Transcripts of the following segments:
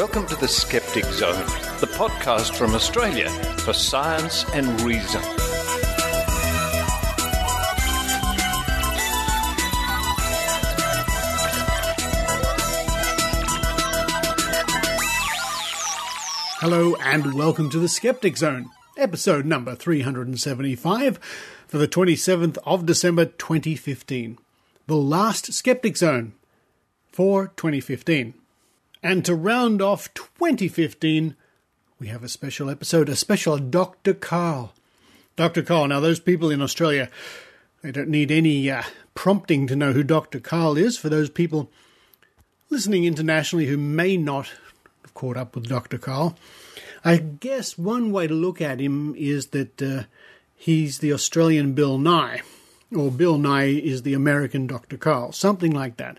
Welcome to the Skeptic Zone, the podcast from Australia for science and reason. Hello and welcome to the Skeptic Zone, episode number 375 for the 27th of December 2015. The last Skeptic Zone for 2015. And to round off 2015, we have a special episode, a special Dr. Karl. Dr. Karl, now those people in Australia, they don't need any prompting to know who Dr. Karl is. For those people listening internationally who may not have caught up with Dr. Karl, I guess one way to look at him is that he's the Australian Bill Nye, or Bill Nye is the American Dr. Karl, something like that.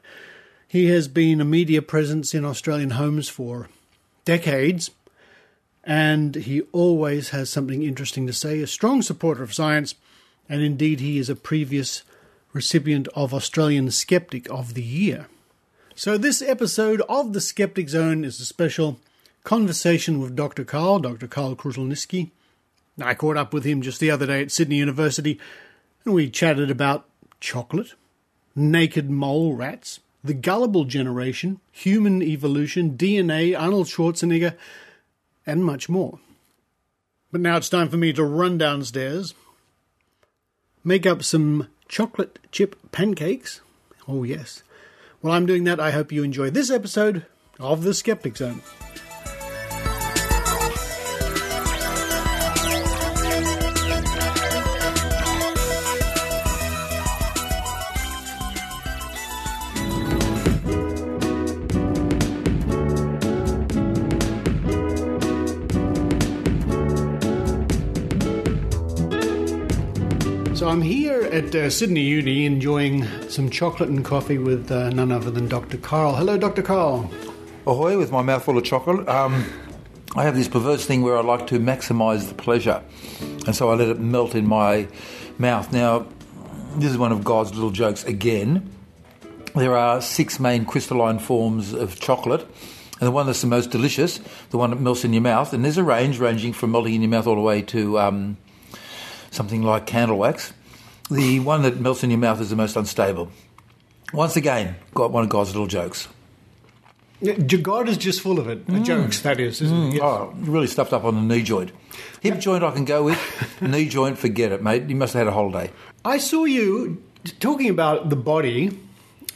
He has been a media presence in Australian homes for decades, and he always has something interesting to say, a strong supporter of science, and indeed he is a previous recipient of Australian Skeptic of the Year. So this episode of the Skeptic Zone is a special conversation with Dr. Karl Kruszelnicki. I caught up with him just the other day at Sydney University, and we chatted about chocolate, naked mole rats, the gullible generation, human evolution, DNA, Arnold Schwarzenegger, and much more. But now it's time for me to run downstairs, make up some chocolate chip pancakes. Oh yes. While I'm doing that, I hope you enjoy this episode of The Skeptic Zone. So I'm here at Sydney Uni enjoying some chocolate and coffee with none other than Dr. Karl. Hello, Dr. Karl. Ahoy, with my mouth full of chocolate. I have this perverse thing where I like to maximise the pleasure, and so I let it melt in my mouth. Now, this is one of God's little jokes again. There are 6 main crystalline forms of chocolate, and the one that's the most delicious, the one that melts in your mouth, and there's a range ranging from melting in your mouth all the way to something like candle wax. The one that melts in your mouth is the most unstable. Once again, got one of God's little jokes. God is just full of it. Jokes, that is, isn't it? Yes. Oh, really stuffed up on the knee joint. Hip joint I can go with. Knee joint, forget it, mate. You must have had a holiday. I saw you talking about the body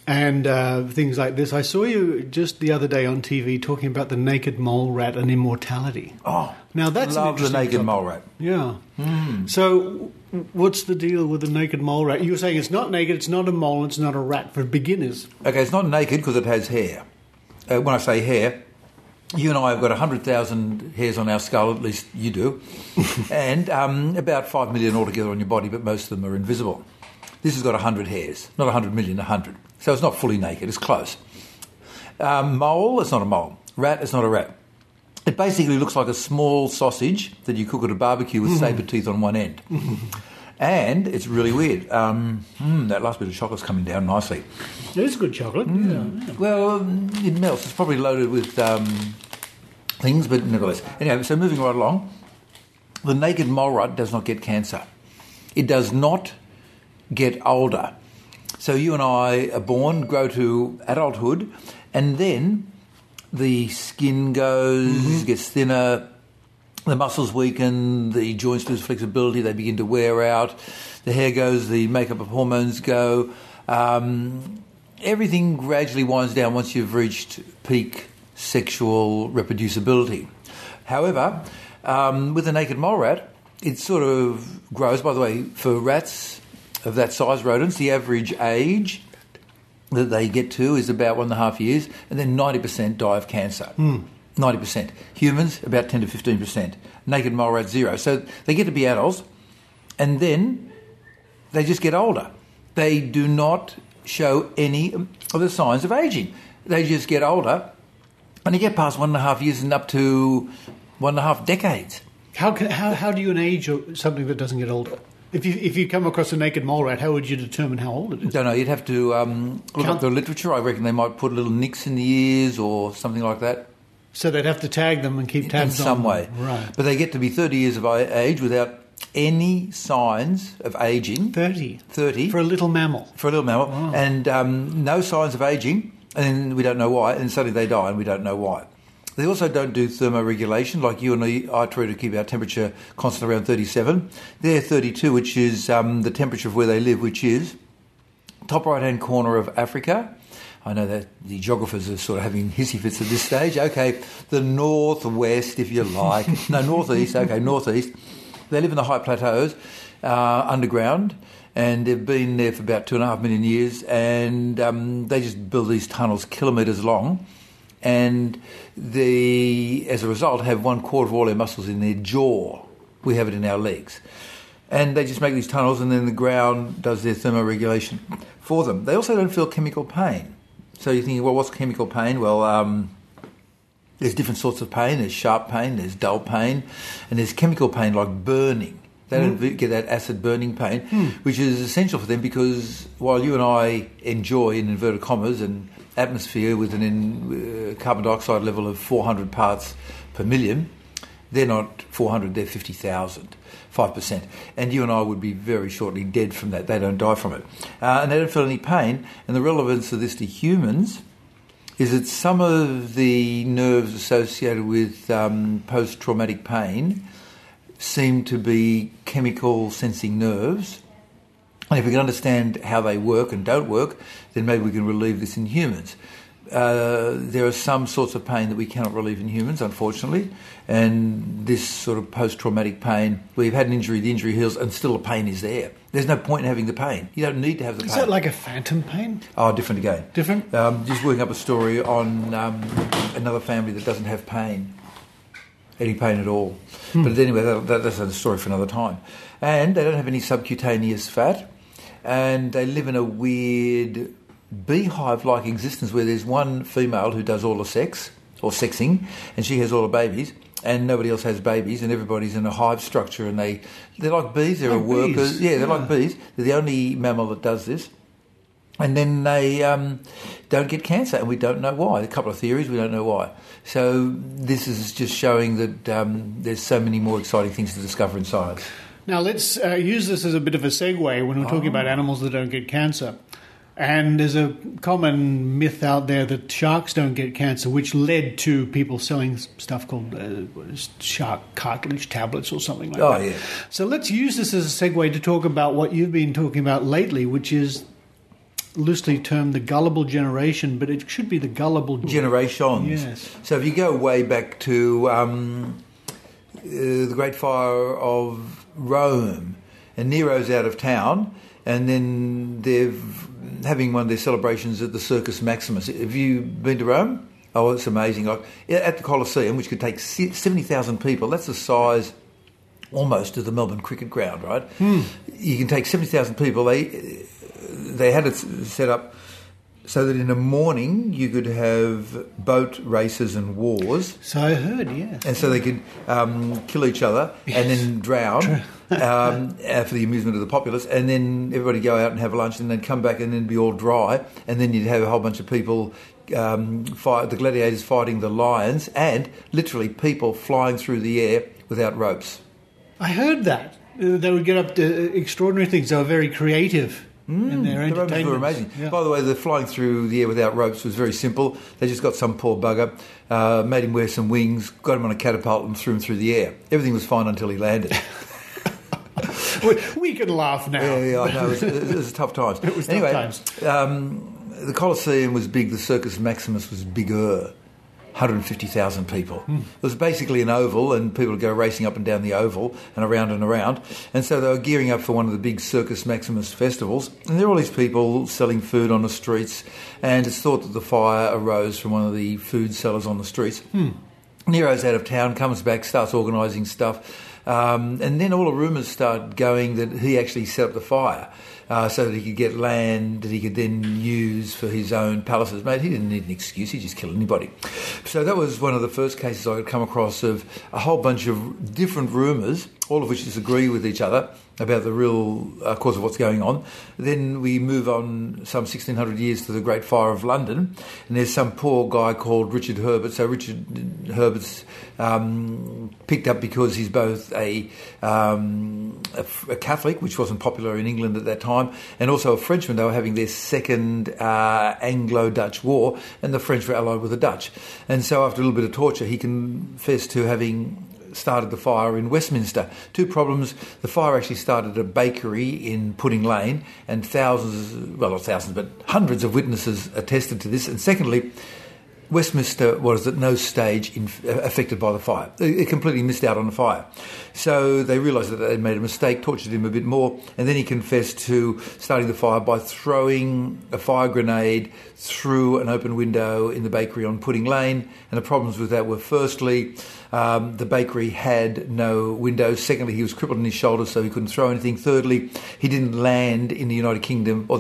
and things like this. I saw you just the other day on TV talking about the naked mole rat and immortality. Oh, now that's love the naked mole rat. Yeah. So what's the deal with the naked mole rat? You were saying it's not naked, it's not a mole, it's not a rat for beginners. Okay, it's not naked because it has hair. When I say hair, you and I have got 100,000 hairs on our skull, at least you do, and about 5 million altogether on your body, but most of them are invisible. This has got 100 hairs, not 100 million, 100. So it's not fully naked, it's close. Mole, it's not a mole. Rat, it's not a rat. It basically looks like a small sausage that you cook at a barbecue with sabre teeth on one end. And it's really weird. That last bit of chocolate's coming down nicely. It is good chocolate. Yeah. Well, it melts. It's probably loaded with things, but nevertheless. Anyway, so moving right along, the naked mole rat does not get cancer. It does not get older. So you and I are born, grow to adulthood, and then the skin goes, gets thinner, the muscles weaken, the joints lose flexibility, they begin to wear out, the hair goes, the makeup of hormones go. Everything gradually winds down once you've reached peak sexual reproducibility. However, with the naked mole rat, it sort of grows. By the way, for rats of that size, rodents, the average age that they get to is about 1.5 years, and then 90% die of cancer. 90%. Humans, about 10 to 15%. Naked mole rat, 0. So they get to be adults, and then they just get older. They do not show any of the signs of aging. They just get older, and you get past 1.5 years and up to 1.5 decades. How do you age something that doesn't get older? If you come across a naked mole rat, how would you determine how old it is? Don't know. You'd have to look up the literature. I reckon they might put little nicks in the ears or something like that. So they'd have to tag them and keep tabs in on some way. Right. But they get to be 30 years of age without any signs of aging. 30? 30. For a little mammal? For a little mammal. Wow. And no signs of aging, and we don't know why, and suddenly they die, and we don't know why. They also don't do thermoregulation, like you and I try to keep our temperature constant around 37. They're 32, which is the temperature of where they live, which is top right-hand corner of Africa. I know that the geographers are sort of having hissy fits at this stage. Okay, the northwest, if you like. No, northeast. Okay, northeast. They live in the high plateaus, underground, and they've been there for about 2.5 million years, and they just build these tunnels kilometres long, and they, as a result, have 1/4 of all their muscles in their jaw. We have it in our legs. And they just make these tunnels, and then the ground does their thermoregulation for them. They also don't feel chemical pain. So you're thinking, well, what's chemical pain? Well, there's different sorts of pain. There's sharp pain, there's dull pain, and there's chemical pain like burning. They don't get that acid burning pain, which is essential for them because while you and I enjoy, in inverted commas, an atmosphere with an carbon dioxide level of 400 parts per million, they're not 400, they're 50,000. 5%. And you and I would be very shortly dead from that. They don't die from it. And they don't feel any pain. And the relevance of this to humans is that some of the nerves associated with post-traumatic pain seem to be chemical sensing nerves. And if we can understand how they work and don't work, then maybe we can relieve this in humans. There are some sorts of pain that we cannot relieve in humans, unfortunately, and this sort of post-traumatic pain, where you've had an injury, the injury heals, and still the pain is there. There's no point in having the pain. You don't need to have the pain. Is that like a phantom pain? Oh, different again. Different? Just working up a story on another family that doesn't have pain, any pain at all. But anyway, that's a story for another time. And they don't have any subcutaneous fat, and they live in a weird beehive-like existence where there's one female who does all the sex, or sexing, and she has all the babies, and nobody else has babies, and everybody's in a hive structure, and they're like bees, they're like workers. bees. Yeah, they're like bees. They're the only mammal that does this. And then they don't get cancer, and we don't know why. A couple of theories, we don't know why. So this is just showing that there's so many more exciting things to discover in science. Now let's use this as a bit of a segue when we're talking about animals that don't get cancer. And there's a common myth out there that sharks don't get cancer, which led to people selling stuff called shark cartilage tablets or something like that. Oh, yeah. So let's use this as a segue to talk about what you've been talking about lately, which is loosely termed the gullible generation, but it should be the gullible generations. Yes. So if you go way back to the Great Fire of Rome, and Nero's out of town, and then they're having one of their celebrations at the Circus Maximus. Have you been to Rome? Oh, it's amazing. Like at the Colosseum, which could take 70,000 people, that's the size almost of the Melbourne Cricket Ground, right? You can take 70,000 people. They had it set up so that in the morning you could have boat races and wars. So I heard, yes. And so they could kill each other and then drown for the amusement of the populace, and then everybody go out and have lunch and then come back and then be all dry, and then you'd have a whole bunch of people, the gladiators fighting the lions, and literally people flying through the air without ropes. I heard that. They would get up to extraordinary things. They were very creative. And their the Romans were amazing. Yeah. By the way, the flying through the air without ropes was very simple. They just got some poor bugger, made him wear some wings, got him on a catapult and threw him through the air. Everything was fine until he landed. We can laugh now. Yeah, I know. It was tough times. It was anyway, tough times. The Colosseum was big. The Circus Maximus was bigger. 150,000 people. It was basically an oval, and people would go racing up and down the oval and around and around. And so they were gearing up for one of the big Circus Maximus festivals. And there were all these people selling food on the streets. And it's thought that the fire arose from one of the food sellers on the streets. Nero's out of town, comes back, starts organising stuff. And then all the rumours start going that he actually set up the fire so that he could get land that he could then use for his own palaces. Mate, he didn't need an excuse, he just killed anybody. So that was one of the first cases I could come across of a whole bunch of different rumours all of which disagree with each other about the real cause of what's going on. Then we move on some 1600 years to the Great Fire of London, and there's some poor guy called Richard Herbert. So Richard Herbert's picked up because he's both a Catholic, which wasn't popular in England at that time, and also a Frenchman. They were having their second Anglo-Dutch war, and the French were allied with the Dutch. And so after a little bit of torture, he confessed to having started the fire in Westminster. Two problems: the fire actually started a bakery in Pudding Lane, and not thousands, but hundreds of witnesses attested to this. And secondly, Westminster was at no stage affected by the fire. It completely missed out on the fire. So they realised that they'd made a mistake, tortured him a bit more, and then he confessed to starting the fire by throwing a fire grenade through an open window in the bakery on Pudding Lane. And the problems with that were, firstly, the bakery had no windows. Secondly, he was crippled in his shoulders, so he couldn't throw anything. Thirdly, he didn't land in the United Kingdom or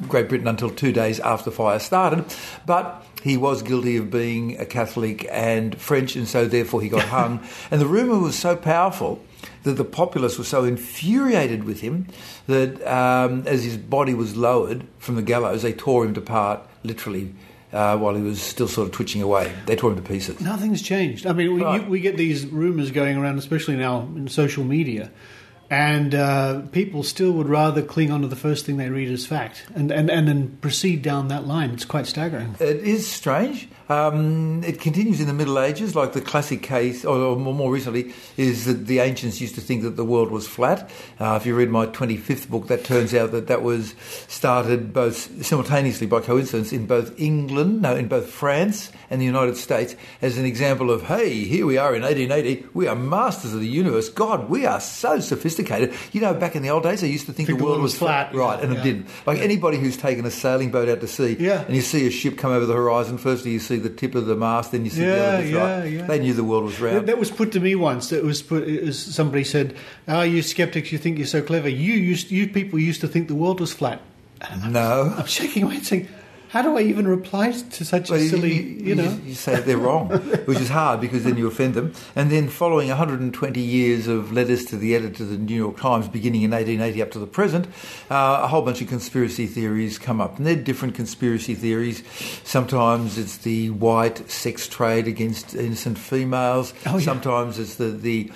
Great Britain until 2 days after the fire started. But he was guilty of being a Catholic and French, and so therefore he got hung. And the rumour was so powerful that the populace were so infuriated with him that as his body was lowered from the gallows, they tore him apart, literally, while he was still sort of twitching away. They tore him to pieces. Nothing's changed. I mean, we get these rumours going around, especially now in social media, and people still would rather cling on to the first thing they read as fact and then proceed down that line. It's quite staggering. It is strange. It continues in the Middle Ages, like the classic case, or more recently, is that the ancients used to think that the world was flat. If you read my 25th book, that turns out that was started both simultaneously by coincidence in both France and the United States, as an example of, hey, here we are in 1880, we are masters of the universe. God, we are so sophisticated. You know, back in the old days, they used to think the world was flat. Right, and it didn't. Like anybody who's taken a sailing boat out to sea, and you see a ship come over the horizon, firstly you see the tip of the mast, then you see the other bit, right? They knew the world was round. That was put to me once. It was somebody said, "Oh, you skeptics, you think you're so clever. You people used to think the world was flat." No. I'm shaking my head saying, how do I even reply to such a silly, You say they're wrong, which is hard because then you offend them. And then following 120 years of letters to the editor of the New York Times, beginning in 1880 up to the present, a whole bunch of conspiracy theories come up. And they're different conspiracy theories. Sometimes it's the white sex trade against innocent females. Oh, yeah. Sometimes it's the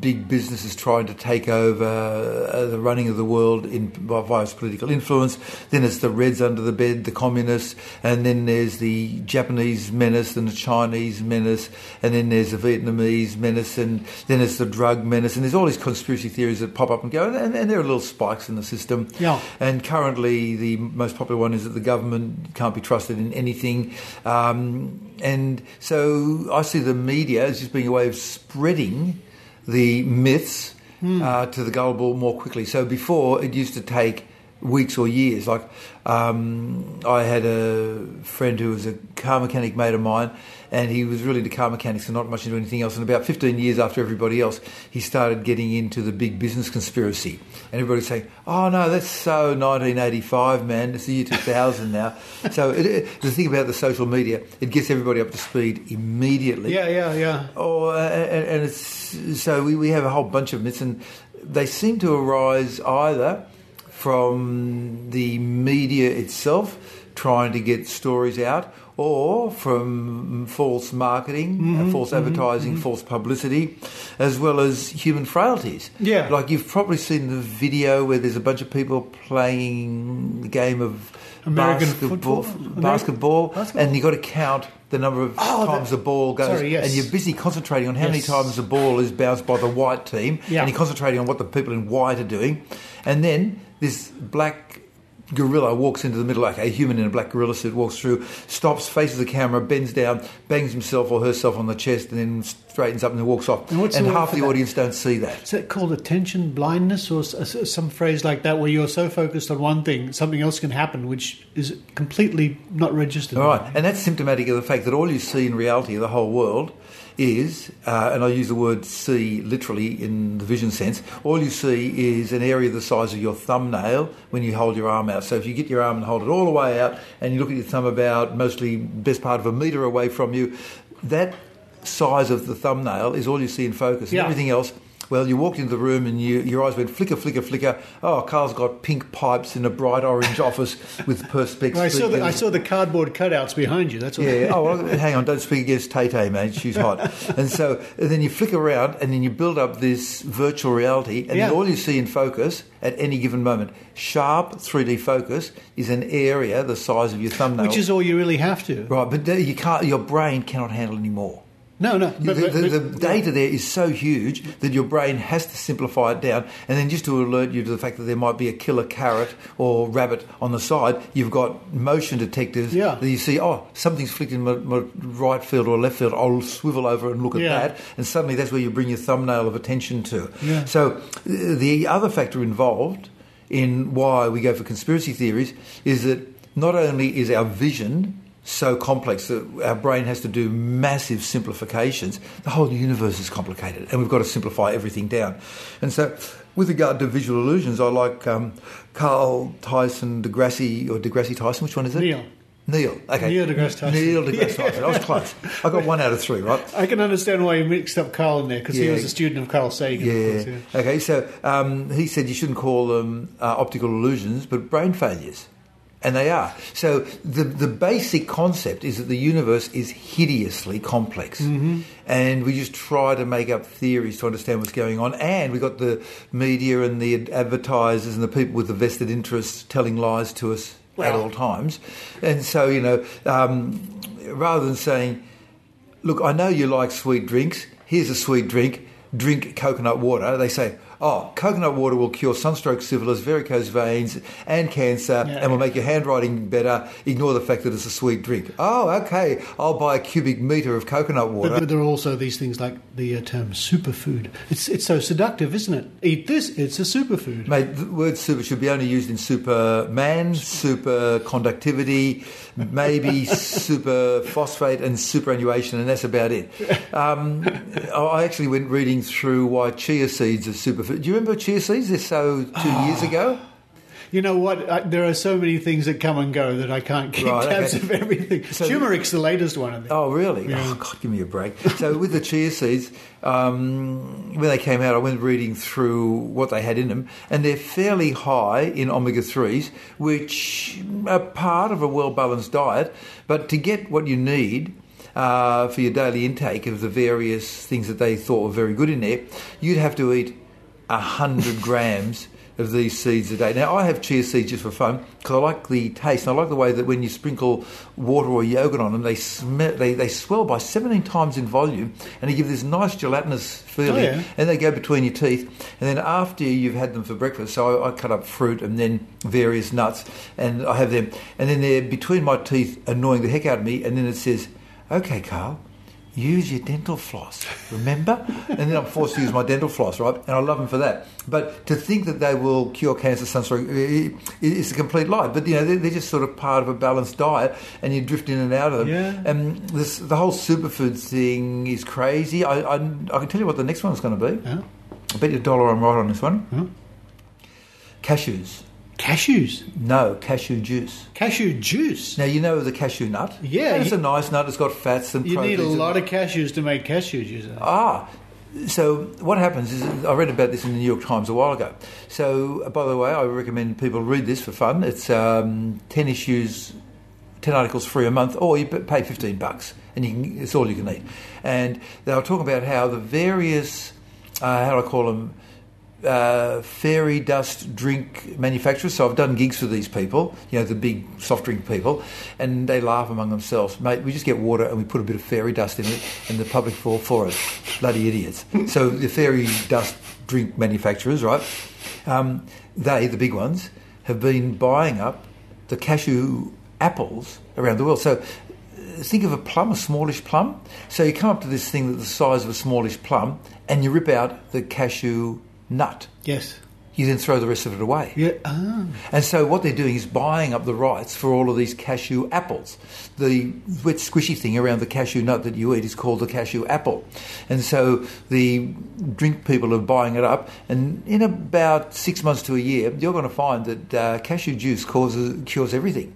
big businesses trying to take over the running of the world via political influence. Then it's the Reds under the bed, the communists, and then there's the Japanese menace and the Chinese menace, and then there's the Vietnamese menace, and then it's the drug menace, and there's all these conspiracy theories that pop up and go, and there are little spikes in the system. Yeah. And currently the most popular one is that the government can't be trusted in anything. And so I see the media as just being a way of spreading the myths to the gullible more quickly. So before, it used to take weeks or years. Like I had a friend who was a car mechanic mate of mine, and he was really into car mechanics and not much into anything else. And about 15 years after everybody else, he started getting into the big business conspiracy. And everybody's saying, oh no, that's so 1985, man. It's the year 2000 now. So the thing about the social media, it gets everybody up to speed immediately. Yeah. And it's, so we have a whole bunch of myths, and they seem to arise either from the media itself trying to get stories out, or from false marketing, false advertising, false publicity, as well as human frailties. Yeah. Like you've probably seen the video where there's a bunch of people playing the game of basketball, and you've got to count the number of times the ball goes, and you're busy concentrating on how many times the ball is bounced by the white team, and you're concentrating on what the people in white are doing, and then this black gorilla walks into the middle, like a human in a black gorilla suit walks through, stops, faces the camera, bends down, bangs himself or herself on the chest, and then straightens up and then walks off. And half the audience don't see that. Is that called attention blindness, or some phrase like that, where you're so focused on one thing, something else can happen, which is completely not registered? All right, and that's symptomatic of the fact that all you see in reality of the whole world is, and I use the word see literally in the vision sense, all you see is an area the size of your thumbnail when you hold your arm out. So if you get your arm and hold it all the way out and you look at your thumb about mostly best part of a metre away from you, that size of the thumbnail is all you see in focus. And everything else, Well, you walked into the room and your eyes went flicker, flicker, flicker. Oh, Carl's got pink pipes in a bright orange office with perspex. Well, I saw the cardboard cutouts behind you. That's what. Yeah. Oh, well, hang on. Don't speak against Tay-Tay, mate. She's hot. And then you flick around and then you build up this virtual reality, and then all you see in focus at any given moment, sharp 3D focus, is an area the size of your thumbnail. Which is all you really have to. Right, but you can't. Your brain cannot handle any more. No. The data there is so huge that your brain has to simplify it down, and then just to alert you to the fact that there might be a killer carrot or rabbit on the side, you've got motion detectors that you see, something's flicked in my right field or left field, I'll swivel over and look at that, and suddenly that's where you bring your thumbnail of attention to. Yeah. So the other factor involved in why we go for conspiracy theories is that not only is our vision so complex that our brain has to do massive simplifications, the whole universe is complicated and we've got to simplify everything down. And so with regard to visual illusions, I like Carl Tyson deGrasse Tyson. Which one is it? Neil. Okay. Neil deGrasse Tyson. Neil deGrasse Tyson. I was close. I got 1 out of 3, right? I can understand why you mixed up Carl in there, because he was a student of Carl Sagan. Yeah. Okay, so he said you shouldn't call them optical illusions, but brain failures. And they are. So the basic concept is that the universe is hideously complex. Mm-hmm. And we just try to make up theories to understand what's going on. And we've got the media and the advertisers and the people with the vested interests telling lies to us at all times. And so, rather than saying, look, I know you like sweet drinks. Here's a sweet drink. Drink coconut water. They say, coconut water will cure sunstroke, syphilis, varicose veins and cancer and will make your handwriting better. Ignore the fact that it's a sweet drink. Oh, okay, I'll buy a cubic metre of coconut water. But there are also these things like the term superfood. It's so seductive, isn't it? Eat this, it's a superfood. Mate, the word super should be only used in Superman, super conductivity, maybe super phosphate and superannuation, and that's about it. I actually went reading through why chia seeds are superfood. Do you remember chia seeds? They're so 2 years ago. You know what? There are so many things that come and go that I can't keep tabs of everything. So turmeric's the latest one of them. Oh, really? Yeah. Oh, God, give me a break. So with the chia seeds, when they came out, I went reading through what they had in them, and they're fairly high in omega-3s, which are part of a well-balanced diet. But to get what you need for your daily intake of the various things that they thought were very good in there, you'd have to eat 100 grams of these seeds a day. Now, I have chia seeds just for fun because I like the taste, and I like the way that when you sprinkle water or yogurt on them, they swell by 17 times in volume, and they give this nice gelatinous feeling, and they go between your teeth. And then after you've had them for breakfast, so I cut up fruit and then various nuts, and I have them, and then they're between my teeth, annoying the heck out of me, and then it says, "Okay, Carl, use your dental floss, remember?" And then I'm forced to use my dental floss, right? And I love them for that. But to think that they will cure cancer, sunstroke, is a complete lie. But, they're just sort of part of a balanced diet, and you drift in and out of them. Yeah. And the whole superfood thing is crazy. I can tell you what the next one's going to be. Yeah. I bet you $1 I'm right on this one. Yeah. Cashews. Cashews? No, cashew juice. Cashew juice? Now, you know the cashew nut? Yeah. It's a nice nut. It's got fats and proteins. You need a lot of cashews to make cashew juice. So what happens is, I read about this in the New York Times a while ago. So, by the way, I recommend people read this for fun. It's 10 issues, 10 articles free a month, or you pay $15, and it's all you can eat. And they were talking about how the various, how do I call them, fairy dust drink manufacturers. So I've done gigs for these people, the big soft drink people, and they laugh among themselves. Mate, we just get water and we put a bit of fairy dust in it, and the public fall for it. Bloody idiots. So the fairy dust drink manufacturers, right, the big ones, have been buying up the cashew apples around the world. So think of a plum, a smallish plum. So you come up to this thing that's the size of a smallish plum, and you rip out the cashew nut. Yes. You then throw the rest of it away. Yeah. And so what they're doing is buying up the rights for all of these cashew apples. The wet squishy thing around the cashew nut that you eat is called the cashew apple. And so the drink people are buying it up, and in about 6 months to a year, you're going to find that cashew juice cures everything.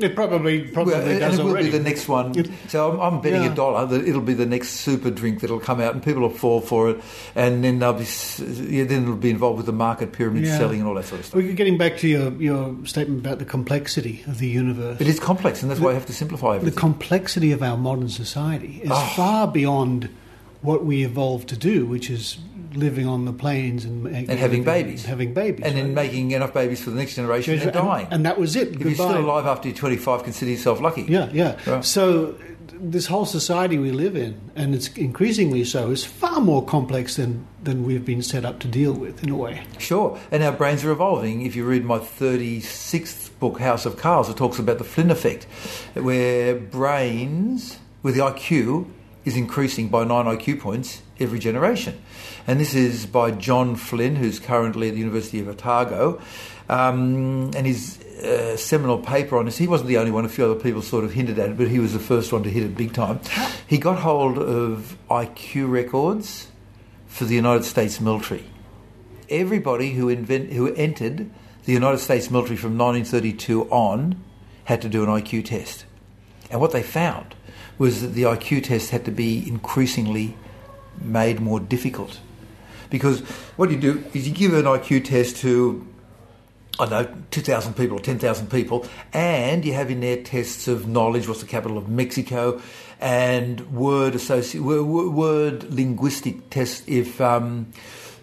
It probably does and it will already. be the next one. So I'm betting $1 that it'll be the next super drink that'll come out, and people will fall for it, and then then it'll be involved with the market pyramid selling and all that sort of stuff. We're getting back to your statement about the complexity of the universe. It is complex, and that's why I have to simplify everything. The complexity of our modern society is far beyond what we evolved to do, which is living on the plains and having babies. And then making enough babies for the next generation and dying. And that was it. If you're still alive after you're 25, consider yourself lucky. Yeah. Right. So this whole society we live in, and it's increasingly so, is far more complex than we've been set up to deal with, in a way. Sure. And our brains are evolving. If you read my 36th book, House of Cards, it talks about the Flynn effect, where brains, where the IQ is increasing by 9 IQ points every generation. And this is by John Flynn, who's currently at the University of Otago. And his seminal paper on this, he wasn't the only one, a few other people sort of hinted at it, but he was the first one to hit it big time. He got hold of IQ records for the United States military. Everybody who entered the United States military from 1932 on had to do an IQ test. And what they found was that the IQ test had to be increasingly made more difficult. Because what you do is you give an IQ test to, 2,000 people or 10,000 people, and you have in there tests of knowledge, what's the capital of Mexico, and word linguistic tests. If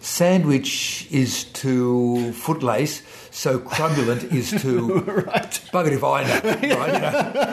sandwich is to footlace, so crumulent is to bugger if I know, right?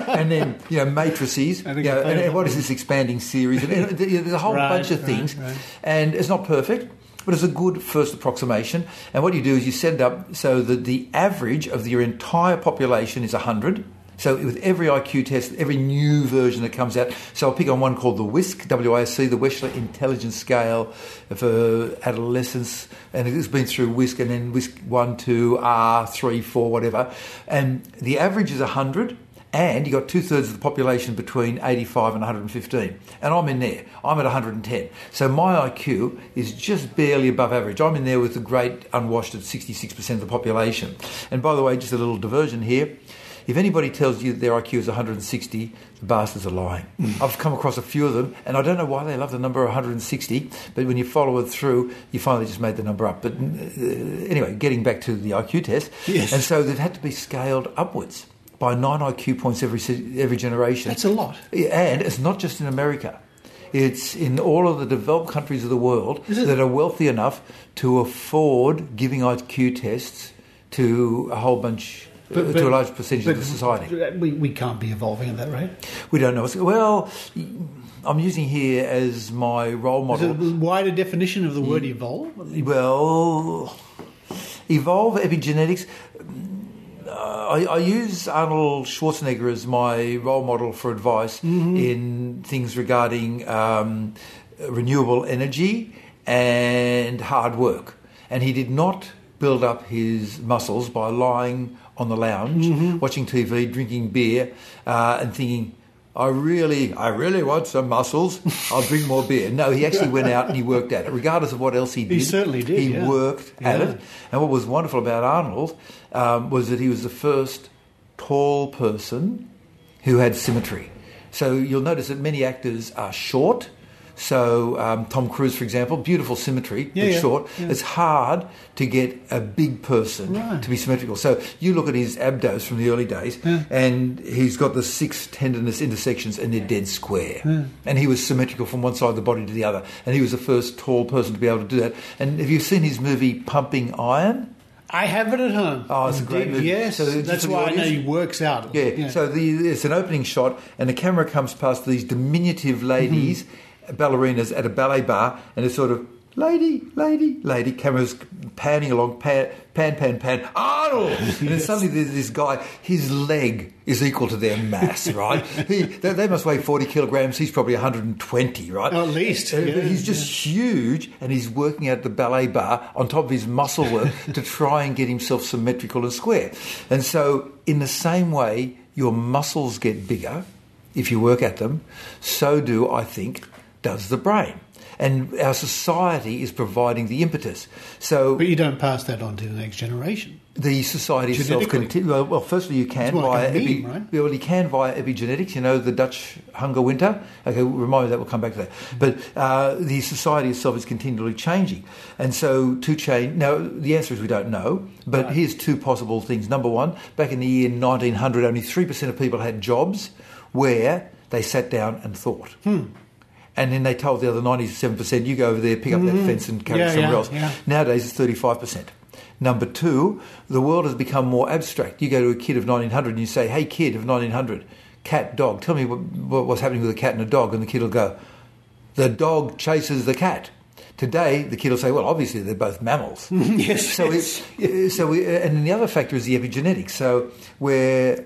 And then matrices, and what is this expanding series? And there's a whole bunch of things, and it's not perfect, but it's a good first approximation. And what you do is you set it up so that the average of your entire population is 100. So with every IQ test, every new version that comes out, so I'll pick on one called the WISC, W-I-S-C, the Wechsler Intelligence Scale for Adolescence, and it's been through WISC and then WISC 1, 2, R, 3, 4, whatever. And the average is 100, and you got 2/3 of the population between 85 and 115. And I'm in there. I'm at 110. So my IQ is just barely above average. I'm in there with the great unwashed at 66% of the population. And by the way, just a little diversion here. If anybody tells you that their IQ is 160, the bastards are lying. I've come across a few of them, and I don't know why they love the number 160, but when you follow it through, you find they just made the number up. But anyway, getting back to the IQ test, and so they've had to be scaled upwards by 9 IQ points every generation. That's a lot. And it's not just in America. It's in all of the developed countries of the world that are wealthy enough to afford giving IQ tests to a whole bunch... to a large percentage of the society. We can't be evolving at that rate. We don't know. Well, I'm using here as my role model... Is it a wider definition of the word evolve? Well, evolve, epigenetics... I use Arnold Schwarzenegger as my role model for advice in things regarding renewable energy and hard work. And he did not build up his muscles by lying on the lounge, watching TV, drinking beer, and thinking, I really want some muscles. I'll drink more beer. No, he actually went out and he worked at it. Regardless of what else he did. He certainly did, He worked at it. And what was wonderful about Arnold was that he was the first tall person who had symmetry. So you'll notice that many actors are short. So Tom Cruise, for example, beautiful symmetry, but short. Yeah. It's hard to get a big person to be symmetrical. So you look at his abdos from the early days, and he's got the 6 tendinous intersections, and they're dead square. Yeah. And he was symmetrical from one side of the body to the other. And he was the first tall person to be able to do that. And have you seen his movie Pumping Iron? I have it at home. Oh, it's a great movie. Yes, so that's why I know he works out. Yeah. So it's an opening shot, and the camera comes past these diminutive ladies, ballerinas at a ballet bar, and it's sort of lady, cameras panning along, pan, Arnold! And then suddenly there's this guy, his leg is equal to their mass, right? They must weigh 40 kilograms, he's probably 120, right? At least. But he's just huge, and he's working at the ballet bar on top of his muscle work to try and get himself symmetrical and square. And so in the same way, your muscles get bigger if you work at them, so do, I think, does the brain. And our society is providing the impetus. So, but you don't pass that on to the next generation. The society itself well, firstly, you can via right? Well, you can via epigenetics. You know, the Dutch hunger winter. Okay, remind me that. We'll come back to that. But the society itself is continually changing, and so to change. Now, the answer is we don't know. But right. Here's two possible things. Number one, back in the year 1900, only 3% of people had jobs where they sat down and thought. And then they told the other 97%, you go over there, pick up that fence and carry it somewhere else. Yeah. Nowadays it's 35%. Number two, the world has become more abstract. You go to a kid of 1900 and you say, hey, kid of 1900, cat, dog, tell me what's happening with a cat and a dog. And the kid will go, the dog chases the cat. Today, the kid will say, well, obviously they're both mammals. Yes. And then the other factor is the epigenetics. So where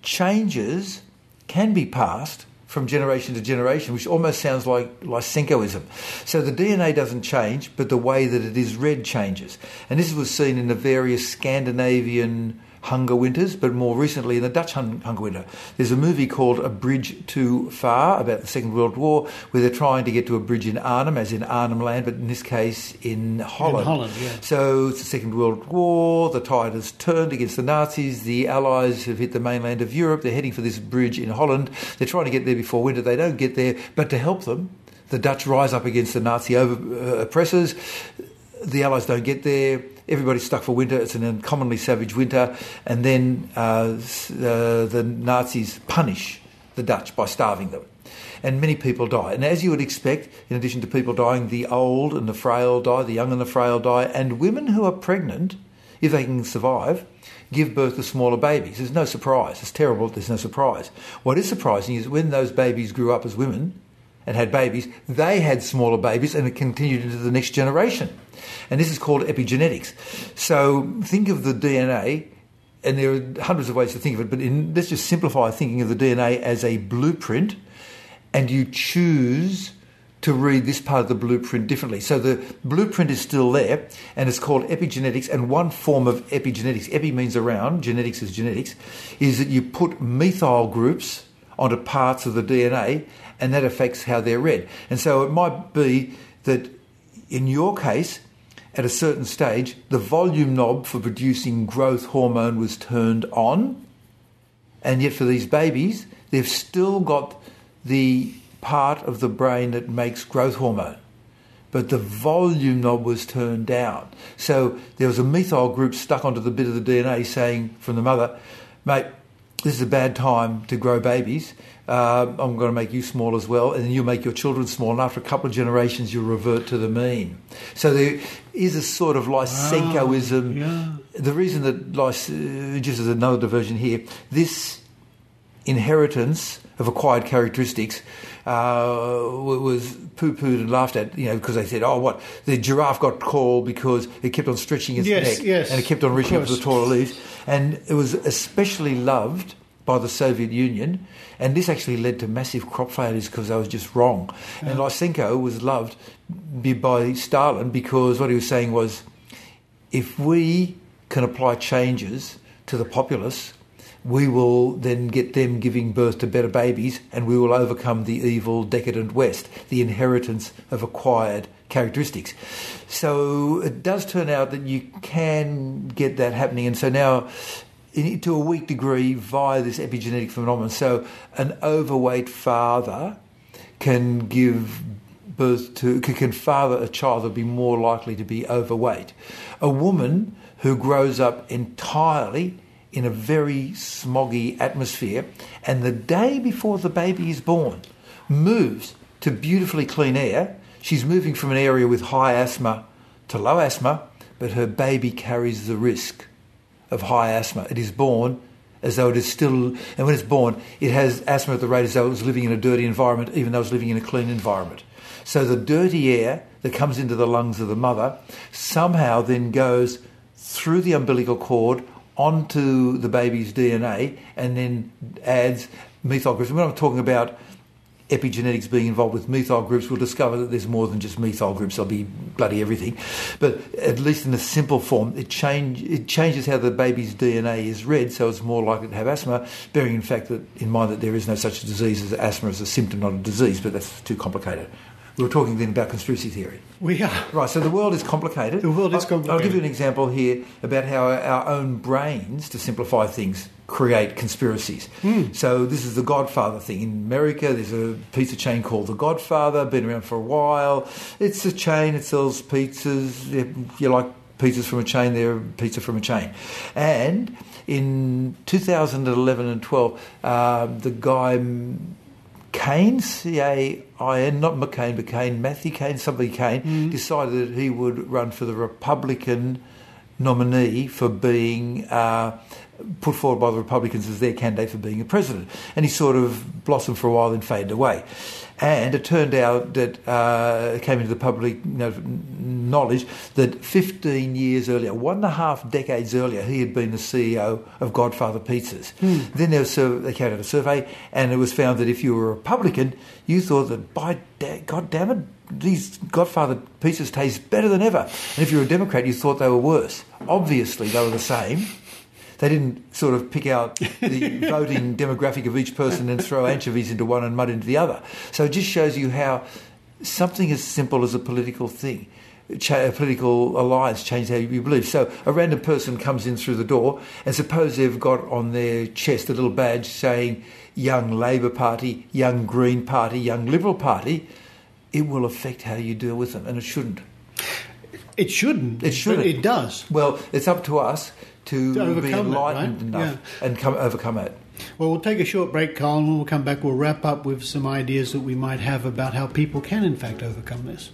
changes can be passed from generation to generation, which almost sounds like Lysenkoism. So the DNA doesn't change, but the way that it is read changes. And this was seen in the various Scandinavian hunger winters, but more recently in the Dutch hunger winter. There's a movie called A Bridge Too Far about the Second World War, where they're trying to get to a bridge in Arnhem, as in Arnhem Land, but in this case in Holland. In Holland, yeah. So it's the Second World War, the tide has turned against the Nazis, the Allies have hit the mainland of Europe, they're heading for this bridge in Holland, they're trying to get there before winter, they don't get there, but to help them, the Dutch rise up against the Nazi oppressors, the Allies don't get there, everybody's stuck for winter. It's an uncommonly savage winter. And then the Nazis punish the Dutch by starving them. And many people die. And as you would expect, in addition to people dying, the old and the frail die, the young and the frail die. And women who are pregnant, if they can survive, give birth to smaller babies. There's no surprise. It's terrible, there's no surprise. What is surprising is when those babies grew up as women and had babies, they had smaller babies and it continued into the next generation. And this is called epigenetics. So think of the DNA, and there are hundreds of ways to think of it, but let's just simplify thinking of the DNA as a blueprint, and you choose to read this part of the blueprint differently. So the blueprint is still there, and it's called epigenetics, and one form of epigenetics, epi means around, genetics is genetics, is that you put methyl groups onto parts of the DNA, and that affects how they're read. And so it might be that in your case, at a certain stage, the volume knob for producing growth hormone was turned on, and yet for these babies, they've still got the part of the brain that makes growth hormone, but the volume knob was turned down. So there was a methyl group stuck onto the bit of the DNA saying from the mother, mate, this is a bad time to grow babies. I'm going to make you small as well, and then you'll make your children small, and after a couple of generations you'll revert to the mean. So there is a sort of Lysenkoism. Yeah. The reason that, just as another diversion here, this inheritance of acquired characteristics was poo-pooed and laughed at, because they said, the giraffe got called because it kept on stretching its neck, and it kept on reaching up to the taller leaves. And it was especially loved by the Soviet Union, and this actually led to massive crop failures because they was just wrong. Yeah. And Lysenko was loved by Stalin because what he was saying was, if we can apply changes to the populace, we will then get them giving birth to better babies, and we will overcome the evil, decadent West, the inheritance of acquired characteristics. So it does turn out that you can get that happening. And so now, to a weak degree, via this epigenetic phenomenon, so an overweight father can give birth to, can father a child that will be more likely to be overweight. A woman who grows up entirely in a very smoggy atmosphere, and the day before the baby is born, moves to beautifully clean air. She's moving from an area with high asthma to low asthma, but her baby carries the risk of high asthma. It is born as though it is still, and when it's born, it has asthma at the rate as though it was living in a dirty environment, even though it's living in a clean environment. So the dirty air that comes into the lungs of the mother somehow then goes through the umbilical cord onto the baby's DNA and then adds methyl groups. When I'm talking about epigenetics being involved with methyl groups, we'll discover that there's more than just methyl groups. There'll be bloody everything. But at least in a simple form, it changes how the baby's DNA is read, so it's more likely to have asthma, bearing in mind that there is no such disease as asthma as a symptom, not a disease, but that's too complicated. We were talking then about conspiracy theory. We are. Right, so the world is complicated. The world is complicated. I'll give you an example here about how our own brains, to simplify things, create conspiracies. So this is the Godfather thing. In America, there's a pizza chain called The Godfather, been around for a while. It's a chain, it sells pizzas. You like pizzas from a chain, they're pizza from a chain. And in 2011 and 12, the guy Cain, C-A-I-N, not McCain, but Cain, Matthew Cain, somebody Cain, decided that he would run for the Republican nominee for being put forward by the Republicans as their candidate for being a president. And he sort of blossomed for a while, then faded away. And it turned out that it came into the public knowledge that 15 years earlier, 1.5 decades earlier, he had been the CEO of Godfather Pizzas. Then they carried out a survey, and it was found that if you were a Republican, you thought that, God damn it, these Godfather pizzas taste better than ever. And if you were a Democrat, you thought they were worse. Obviously, they were the same. They didn't sort of pick out the voting demographic of each person and throw anchovies into one and mud into the other. So it just shows you how something as simple as a political thing, a political alliance, changes how you believe. So a random person comes in through the door, and suppose they've got on their chest a little badge saying Young Labour Party, Young Green Party, Young Liberal Party, it will affect how you deal with them, and it shouldn't. It shouldn't. It shouldn't. But it does. Well, it's up to us to be enlightened enough and overcome it. Well, we'll take a short break, Carl, and when we'll come back, we'll wrap up with some ideas that we might have about how people can, in fact, overcome this.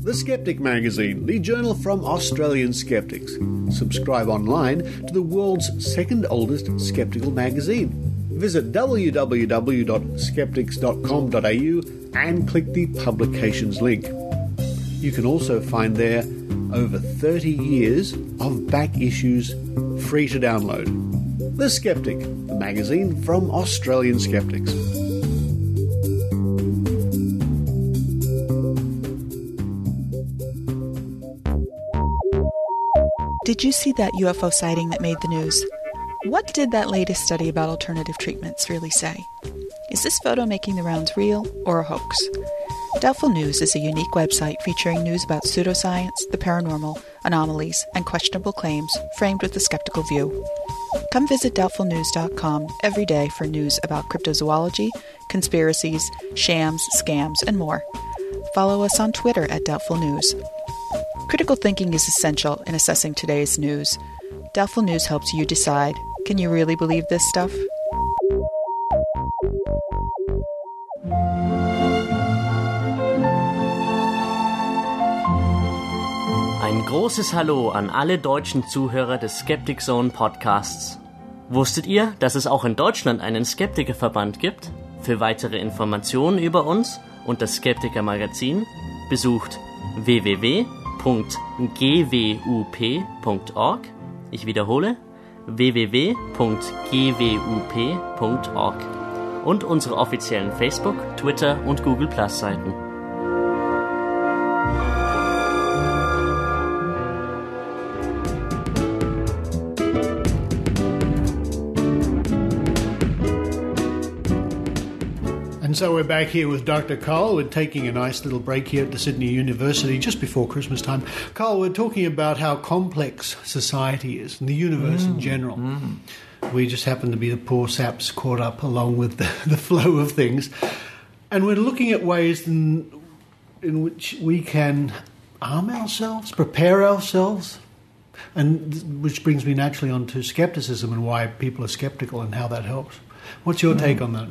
The Skeptic Magazine, the journal from Australian skeptics. Subscribe online to the world's second oldest skeptical magazine. Visit www.skeptics.com.au and click the publications link. You can also find there over 30 years of back issues free to download. The Skeptic, the magazine from Australian skeptics. Did you see that UFO sighting that made the news? What did that latest study about alternative treatments really say? Is this photo making the rounds real or a hoax? Doubtful News is a unique website featuring news about pseudoscience, the paranormal, anomalies, and questionable claims framed with a skeptical view. Come visit doubtfulnews.com every day for news about cryptozoology, conspiracies, shams, scams, and more. Follow us on Twitter at Doubtful News. Critical thinking is essential in assessing today's news. Doubtful News helps you decide, can you really believe this stuff? Ein großes Hallo an alle deutschen Zuhörer des Skeptic Zone Podcasts. Wusstet ihr, dass es auch in Deutschland einen Skeptikerverband gibt? Für weitere Informationen über uns und das Skeptiker Magazin besucht www.gwup.org. Ich wiederhole, www.gwup.org und unsere offiziellen Facebook, Twitter und Google Plus Seiten. And so we're back here with Dr. Karl. We're taking a nice little break here at the Sydney University just before Christmas time. Karl, we're talking about how complex society is and the universe in general. We just happen to be the poor saps caught up along with the flow of things. And we're looking at ways in which we can arm ourselves, prepare ourselves, and which brings me naturally on to skepticism and why people are skeptical and how that helps. What's your take on that?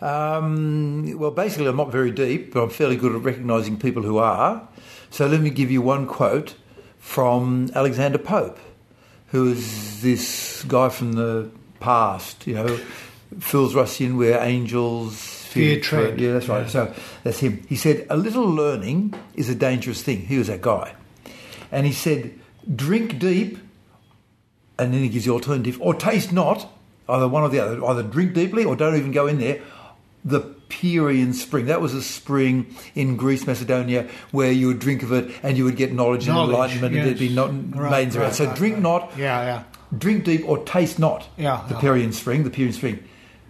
Well, basically, I'm not very deep, but I'm fairly good at recognising people who are. So let me give you one quote from Alexander Pope, who is this guy from the past, you know, fools rush in where angels fear tread. Yeah, that's right. Yeah. So that's him. He said, a little learning is a dangerous thing. He was that guy. And he said, drink deep, and then he gives the alternative, or taste not, either one or the other. Either drink deeply or don't even go in there, the Pierian spring. That was a spring in Greece, Macedonia, where you would drink of it and you would get knowledge and enlightenment, and there'd be maidens around. So drink not, drink deep, or taste not the Pierian spring,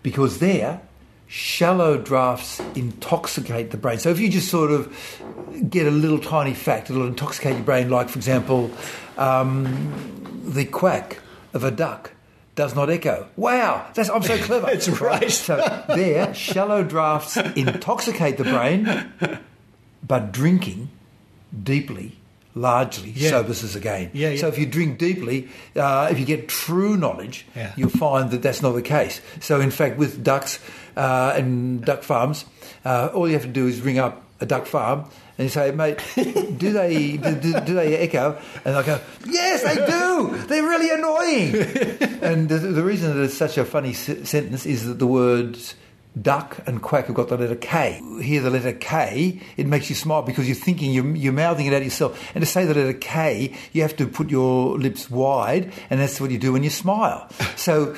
because there, shallow draughts intoxicate the brain. So if you just sort of get a little tiny fact, it'll intoxicate your brain, like, for example, the quack of a duck does not echo. Wow, I'm so clever. That's right. So there, shallow draughts intoxicate the brain, but drinking deeply, largely, sobers us again. So if you drink deeply, if you get true knowledge, you'll find that that's not the case. So in fact, with ducks and duck farms, all you have to do is ring up a duck farm and you say, mate, do they echo? And they'll go, yes, they do. They're really annoying. And the reason that it's such a funny sentence is that the words duck and quack have got the letter K. Hear the letter K, it makes you smile because you're thinking, you're mouthing it out yourself. And to say the letter K, you have to put your lips wide, and that's what you do when you smile. So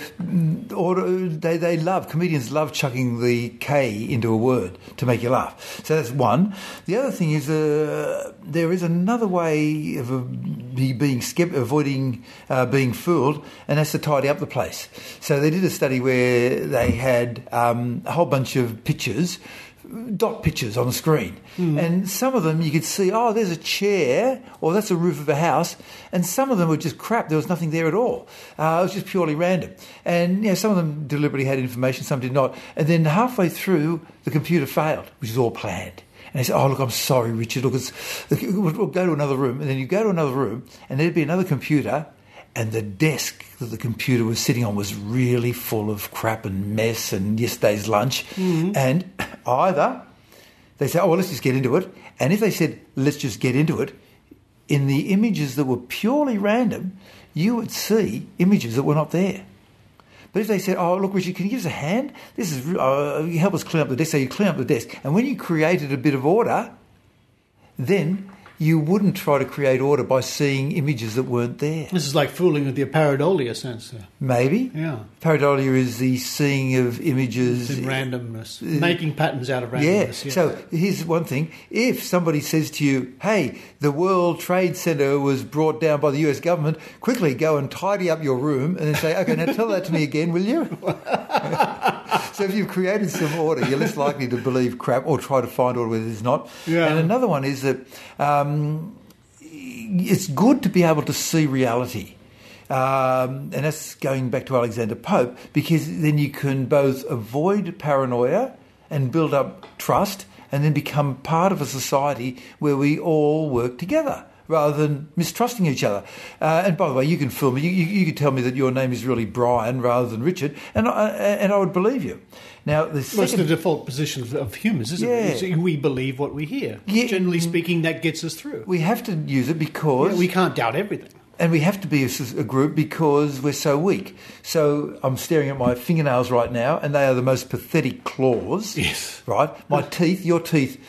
comedians love chucking the K into a word to make you laugh. So that's one. The other thing is there is another way of avoiding being fooled, and that's to tidy up the place. So they did a study where they had a whole bunch of pictures, dot pictures on the screen. And some of them you could see, there's a chair, or that's the roof of a house, and some of them were just crap. There was nothing there at all. It was just purely random. And some of them deliberately had information, some did not. And then halfway through, the computer failed, which is all planned. And they said, look, I'm sorry, Richard. Look, we'll go to another room. And then you go to another room, and there'd be another computer, and the desk that the computer was sitting on was really full of crap and mess and yesterday's lunch. And either they say, let's just get into it. And if they said, let's just get into it, in the images that were purely random, you would see images that were not there. But if they said, look, Richard, can you give us a hand? This is you help us clean up the desk. So you clean up the desk. And when you created a bit of order, then you wouldn't try to create order by seeing images that weren't there. This is like fooling with your pareidolia sense. Maybe. Yeah. Pareidolia is the seeing of images. In randomness. Making patterns out of randomness. Yeah. So here's one thing. If somebody says to you, hey, the World Trade Center was brought down by the US government, quickly go and tidy up your room and then say, okay, now tell that to me again, will you? So if you've created some order, you're less likely to believe crap or try to find order where there's not. Yeah. And another one is that it's good to be able to see reality. And that's going back to Alexander Pope, because then you can both avoid paranoia and build up trust and then become part of a society where we all work together rather than mistrusting each other. And by the way, you can fool me. You could tell me that your name is really Brian rather than Richard, and I would believe you. Now, it's the default position of humans, isn't it? We believe what we hear. Yeah. Generally speaking, that gets us through. We have to use it because... we can't doubt everything. And we have to be a group because we're so weak. So I'm staring at my fingernails right now, and they are the most pathetic claws. Yes. Right? My teeth, your teeth...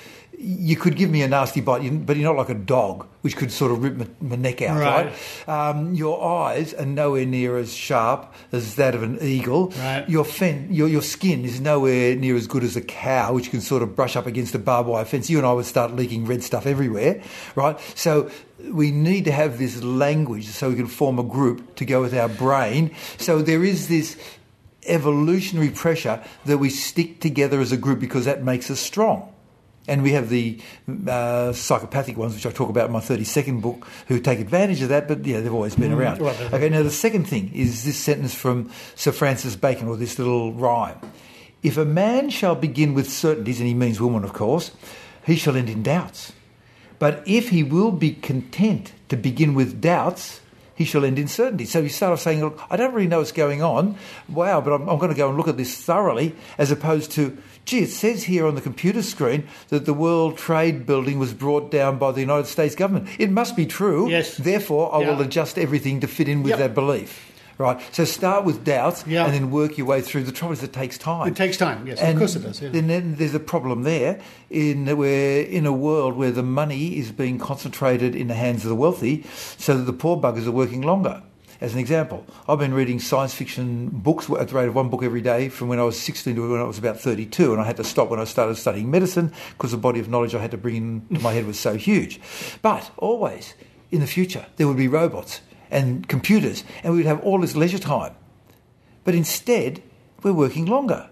You could give me a nasty bite, but you're not like a dog, which could sort of rip my neck out, right? Your eyes are nowhere near as sharp as that of an eagle. Right. Your skin is nowhere near as good as a cow, which can sort of brush up against a barbed wire fence. You and I would start leaking red stuff everywhere, right? So we need to have this language so we can form a group to go with our brain. So there is this evolutionary pressure that we stick together as a group because that makes us strong. And we have the psychopathic ones, which I talk about in my 32nd book, who take advantage of that, but they've always been around. Right. Okay, now the second thing is this sentence from Sir Francis Bacon, or this little rhyme. If a man shall begin with certainties, and he means woman, of course, he shall end in doubts. But if he will be content to begin with doubts, he shall end in certainty. So you start off saying, look, I don't really know what's going on. Wow, but I'm going to go and look at this thoroughly, as opposed to, gee, it says here on the computer screen that the World Trade Building was brought down by the United States government. It must be true. Yes. Therefore, I will adjust everything to fit in with that belief. Right. So start with doubts and then work your way through. The trouble is it takes time. It takes time, yes. And of course it does. Yeah. Then there's a problem there we're in a world where the money is being concentrated in the hands of the wealthy so that the poor buggers are working longer. As an example, I've been reading science fiction books at the rate of one book every day from when I was 16 to when I was about 32, and I had to stop when I started studying medicine because the body of knowledge I had to bring into my head was so huge. But always, in the future, there would be robots and computers, and we would have all this leisure time. But instead, we're working longer.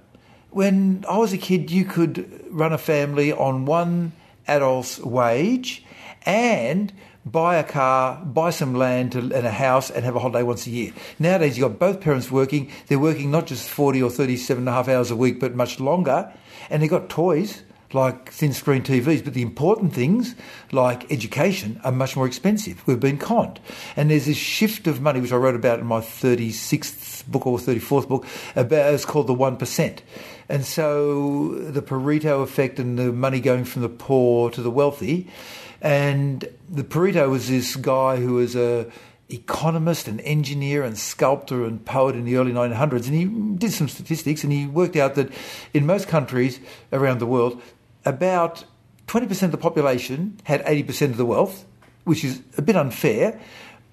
When I was a kid, you could run a family on one adult's wage and buy a car, buy some land and a house and have a holiday once a year. Nowadays, you've got both parents working. They're working not just 40 or 37 and a half hours a week, but much longer. And they've got toys like thin-screen TVs. But the important things, like education, are much more expensive. We've been conned. And there's this shift of money, which I wrote about in my 36th book or 34th book, it's called the 1%. And so the Pareto effect and the money going from the poor to the wealthy. And the Pareto was this guy who was an economist and engineer and sculptor and poet in the early 1900s. And he did some statistics, and he worked out that in most countries around the world, about 20% of the population had 80% of the wealth, which is a bit unfair.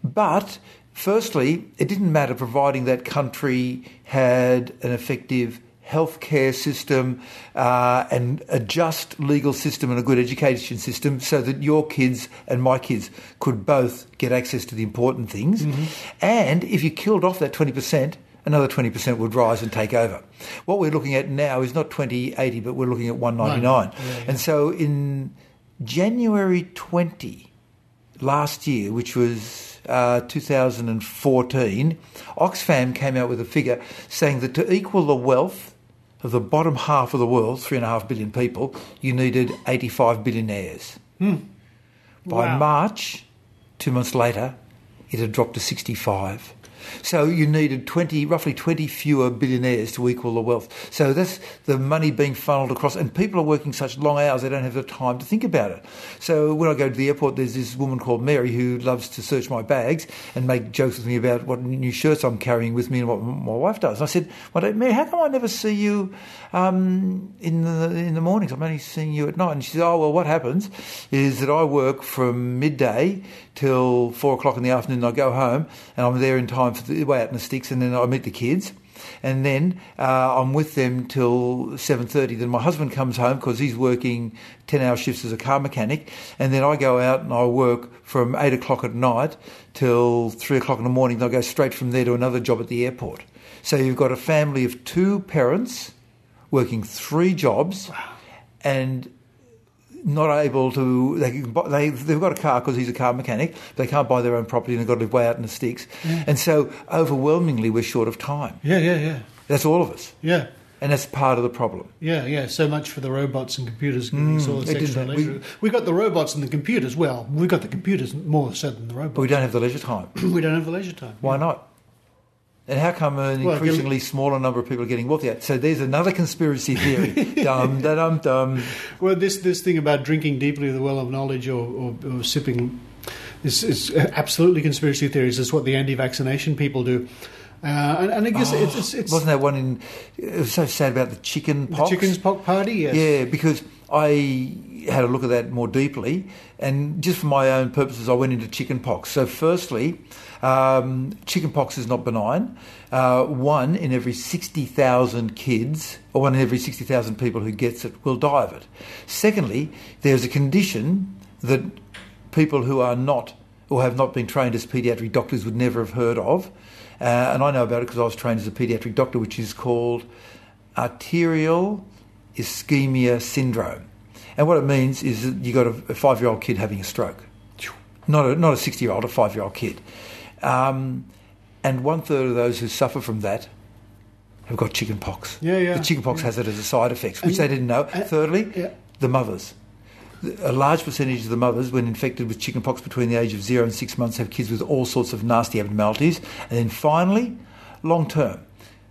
But firstly, it didn't matter providing that country had an effective healthcare system and a just legal system and a good education system so that your kids and my kids could both get access to the important things. Mm-hmm. And if you killed off that 20%, another 20% would rise and take over. What we're looking at now is not 2080, but we're looking at 199. Yeah. And so in January 20 last year, which was 2014, Oxfam came out with a figure saying that to equal the wealth of the bottom half of the world, 3.5 billion people, you needed 85 billionaires. By March, 2 months later, it had dropped to 65. So you needed roughly 20 fewer billionaires to equal the wealth. So that's the money being funneled across. And people are working such long hours, they don't have the time to think about it. So when I go to the airport, there's this woman called Mary who loves to search my bags and make jokes with me about what new shirts I'm carrying with me and what my wife does. And I said, well, Mary, how come I never see you in the mornings? I'm only seeing you at night. And she said, oh, well, what happens is that I work from midday till 4 o'clock in the afternoon, and I go home and I'm there in time for the way out in the sticks, and then I meet the kids, and then I'm with them till 7:30. Then my husband comes home because he's working 10-hour shifts as a car mechanic, and then I go out and I work from 8 o'clock at night till 3 o'clock in the morning. Then I go straight from there to another job at the airport. So you've got a family of 2 parents working 3 jobs, and not able to. They've got a car because he's a car mechanic. But they can't buy their own property, and they've got to live way out in the sticks. Yeah. And so, overwhelmingly, we're short of time. Yeah. That's all of us. Yeah. And that's part of the problem. Yeah. So much for the robots and computers. We got the robots and the computers. Well, we got the computers more so than the robots. But we don't have the leisure time. We don't have the leisure time. Why not? And how come an increasingly smaller number of people are getting wealthier? So there's another conspiracy theory. Dum. Well, this thing about drinking deeply of the well of knowledge or sipping is absolutely conspiracy theories. It's what the anti-vaccination people do. And I guess it's wasn't there one it was so sad about the chicken pox? The chicken pox party, yes. Yeah, because I had a look at that more deeply, and just for my own purposes, I went into chicken pox. So firstly, chicken pox is not benign. 1 in every 60,000 kids, or 1 in every 60,000 people who gets it will die of it. Secondly, there's a condition that people who are not or have not been trained as paediatric doctors would never have heard of. And I know about it because I was trained as a paediatric doctor, which is called arterial ischemia syndrome. And what it means is that you got a 5-year-old kid having a stroke. Not a 60-year-old, a 5-year-old kid. And 1/3 of those who suffer from that have got chicken pox. Yeah. The chicken pox has it as a side effect, which they didn't know. Thirdly, the mothers. A large percentage of the mothers, when infected with chicken pox between the age of 0 and 6 months, have kids with all sorts of nasty abnormalities. And then finally, long term,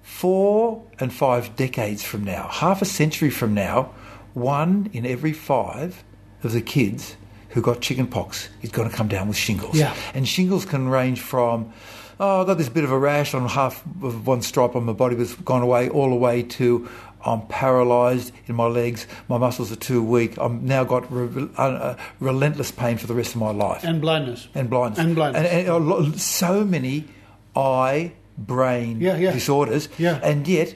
4 and 5 decades from now, half a century from now, 1 in every 5 of the kids who got chicken pox is going to come down with shingles. Yeah. And shingles can range from, I've got this bit of a rash on half of one stripe on my body that's gone away, all the way to I'm paralysed in my legs, my muscles are too weak, I've now got relentless pain for the rest of my life. And blindness. And blindness. And blindness. And so many eye-brain disorders. Yeah. And yet,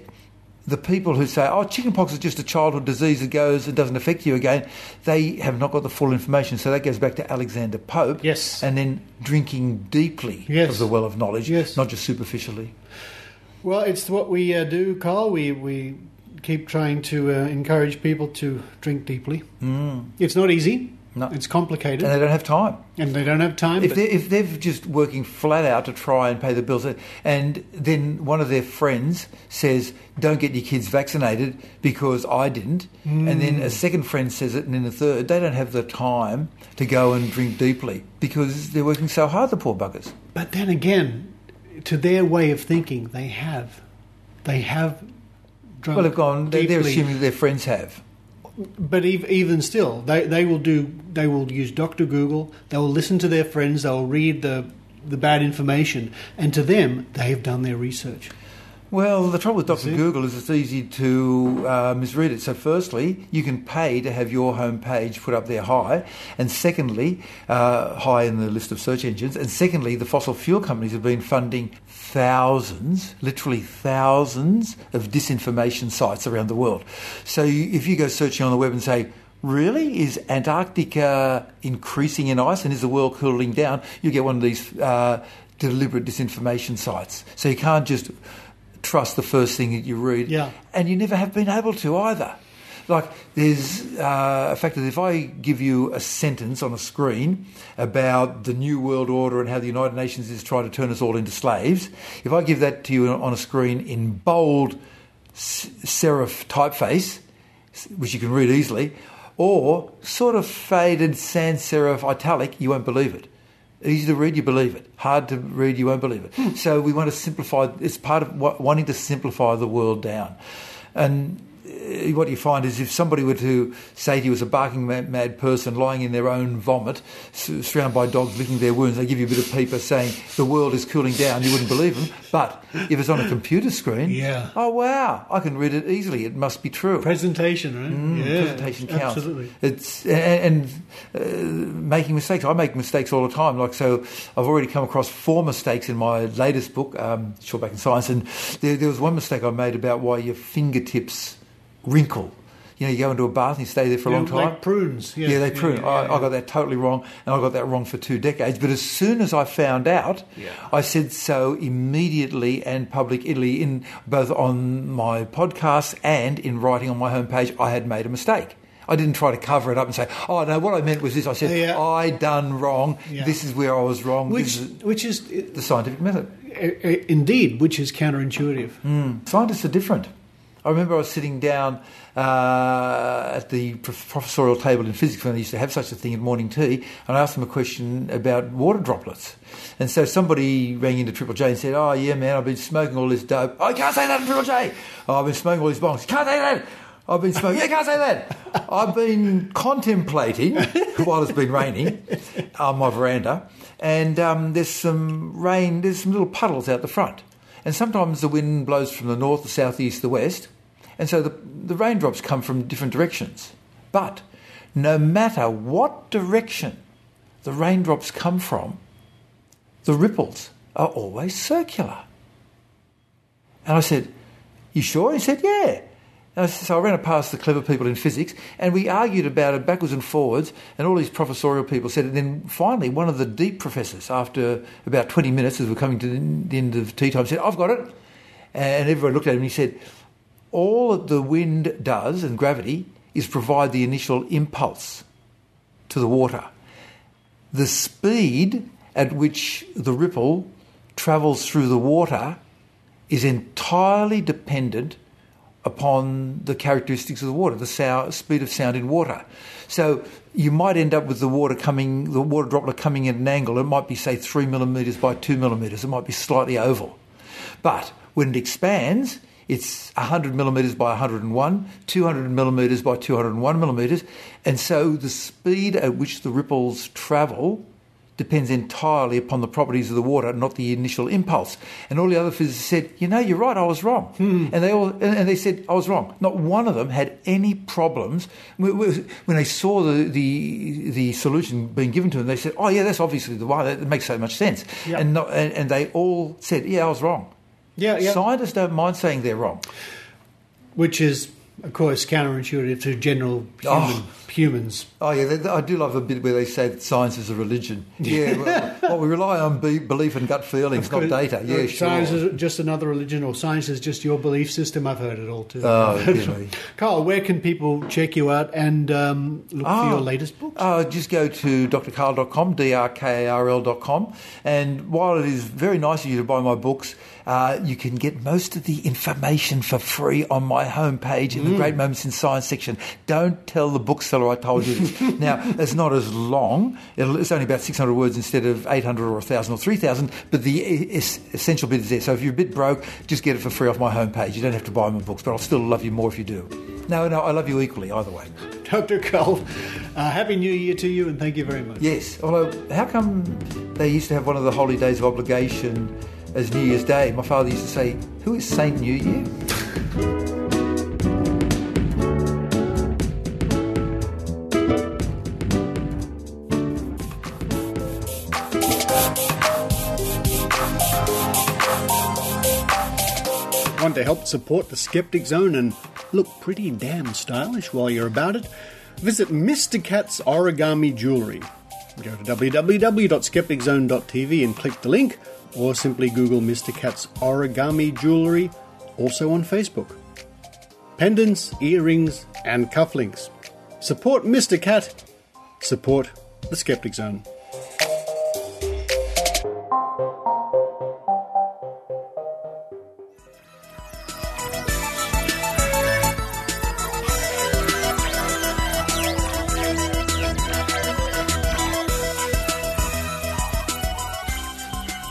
the people who say, chickenpox is just a childhood disease that goes and doesn't affect you again, they have not got the full information. So that goes back to Alexander Pope. Yes. And then drinking deeply of the well of knowledge, not just superficially. Well, it's what we do, Carl. We keep trying to encourage people to drink deeply. It's not easy. No. It's complicated. And they don't have time. If they're just working flat out to try and pay the bills, and then one of their friends says, don't get your kids vaccinated because I didn't, and then a second friend says it, and then a third, they don't have the time to go and drink deeply because they're working so hard, the poor buggers. But then again, to their way of thinking, they have drunk they've gone, deeply. they're assuming that their friends have. But even still, they will use Dr. Google. They will listen to their friends. They will read the bad information, and to them, they have done their research. Well, the trouble with Dr. Google is it's easy to misread it. So firstly, you can pay to have your home page put up there high, and secondly, high in the list of search engines, and secondly, the fossil fuel companies have been funding literally thousands of disinformation sites around the world. So if you go searching on the web and say, really, is Antarctica increasing in ice and is the world cooling down, you get one of these deliberate disinformation sites. So you can't just trust the first thing that you read. Yeah. And you never have been able to either. Like, there's a fact that if I give you a sentence on a screen about the New World Order and how the United Nations is trying to turn us all into slaves, if I give that to you on a screen in bold serif typeface, which you can read easily, or sort of faded sans serif italic, you won't believe it. Easy to read, you believe it. Hard to read, you won't believe it. So we want to simplify. It's part of wanting to simplify the world down. And what you find is if somebody were to say to you as a barking mad person lying in their own vomit, surrounded by dogs licking their wounds, they give you a bit of paper saying the world is cooling down, you wouldn't believe them. But if it's on a computer screen, oh wow, I can read it easily. It must be true. Presentation, right? Presentation counts. Absolutely. It's making mistakes. I make mistakes all the time. Like, so I've already come across 4 mistakes in my latest book, Short Back in Science, and there was one mistake I made about why your fingertips wrinkle. You know, you go into a bath and you stay there for a long time. Like prunes. Yeah, they prune. I got that totally wrong, and I got that wrong for 2 decades. But as soon as I found out, I said so immediately and publicly, in both on my podcast and in writing on my homepage, I had made a mistake. I didn't try to cover it up and say, oh, no, what I meant was this. I said, I done wrong. Yeah. This is where I was wrong. Which is the scientific method. Indeed, which is counterintuitive. Scientists are different. I remember I was sitting down at the professorial table in physics when they used to have such a thing at morning tea, and I asked them a question about water droplets. And so somebody rang into Triple J and said, oh, yeah, man, I've been smoking all this dope. Oh, you can't say that in Triple J. Oh, I've been smoking all these bongs. Can't say that. I've been smoking. Yeah, can't say that. I've been contemplating, while it's been raining, on my veranda, and there's some rain, there's some little puddles out the front. And sometimes the wind blows from the north, the south, the east, the west, and so the raindrops come from different directions. But no matter what direction the raindrops come from, the ripples are always circular. And I said, you sure? He said, yeah. So I ran it past the clever people in physics, and we argued about it backwards and forwards, and all these professorial people said it. And then finally, one of the deep professors, after about 20 minutes as we were coming to the end of tea time, said, I've got it. And everyone looked at him and he said, all that the wind does, and gravity, is provide the initial impulse to the water. The speed at which the ripple travels through the water is entirely dependent upon the characteristics of the water, the speed of sound in water. So you might end up with the water droplet coming at an angle. It might be, say, 3 millimetres by 2 millimetres. It might be slightly oval. But when it expands, it's 100 millimetres by 101, 200 millimetres by 201 millimetres. And so the speed at which the ripples travel depends entirely upon the properties of the water, not the initial impulse. And all the other physicists said, you're right, I was wrong. And they said, I was wrong. Not one of them had any problems. When they saw the solution being given to them, they said, oh, yeah, that's obviously the one. That makes so much sense. Yep. And they all said, yeah, I was wrong. Yeah. Scientists don't mind saying they're wrong. Which is, of course, counterintuitive to general humans. Oh, yeah, I do love a bit where they say that science is a religion. Yeah, well, we rely on belief and gut feelings, not data. Yeah, sure. Science is just another religion, or science is just your belief system. I've heard it all too. Oh, really? Carl, where can people check you out and look for your latest books? Just go to drkarl.com, drkarl.com, and while it is very nice of you to buy my books, you can get most of the information for free on my homepage in the Great Moments in Science section. Don't tell the bookseller I told you this. Now, it's not as long. It's only about 600 words instead of 800 or 1,000 or 3,000, but the essential bit is there. So if you're a bit broke, just get it for free off my homepage. You don't have to buy my books, but I'll still love you more if you do. No, I love you equally, either way. Dr. Karl, Happy New Year to you, and thank you very much. Yes, although how come they used to have one of the holy days of obligation as New Year's Day? My father used to say, who is Saint New Year? Want to help support the Skeptic Zone and look pretty damn stylish while you're about it? Visit Mr. Cat's Origami Jewellery. Go to www.skepticzone.tv and click the link, or simply Google Mr. Cat's Origami Jewellery, also on Facebook. Pendants, earrings and cufflinks. Support Mr. Cat. Support the Skeptic Zone.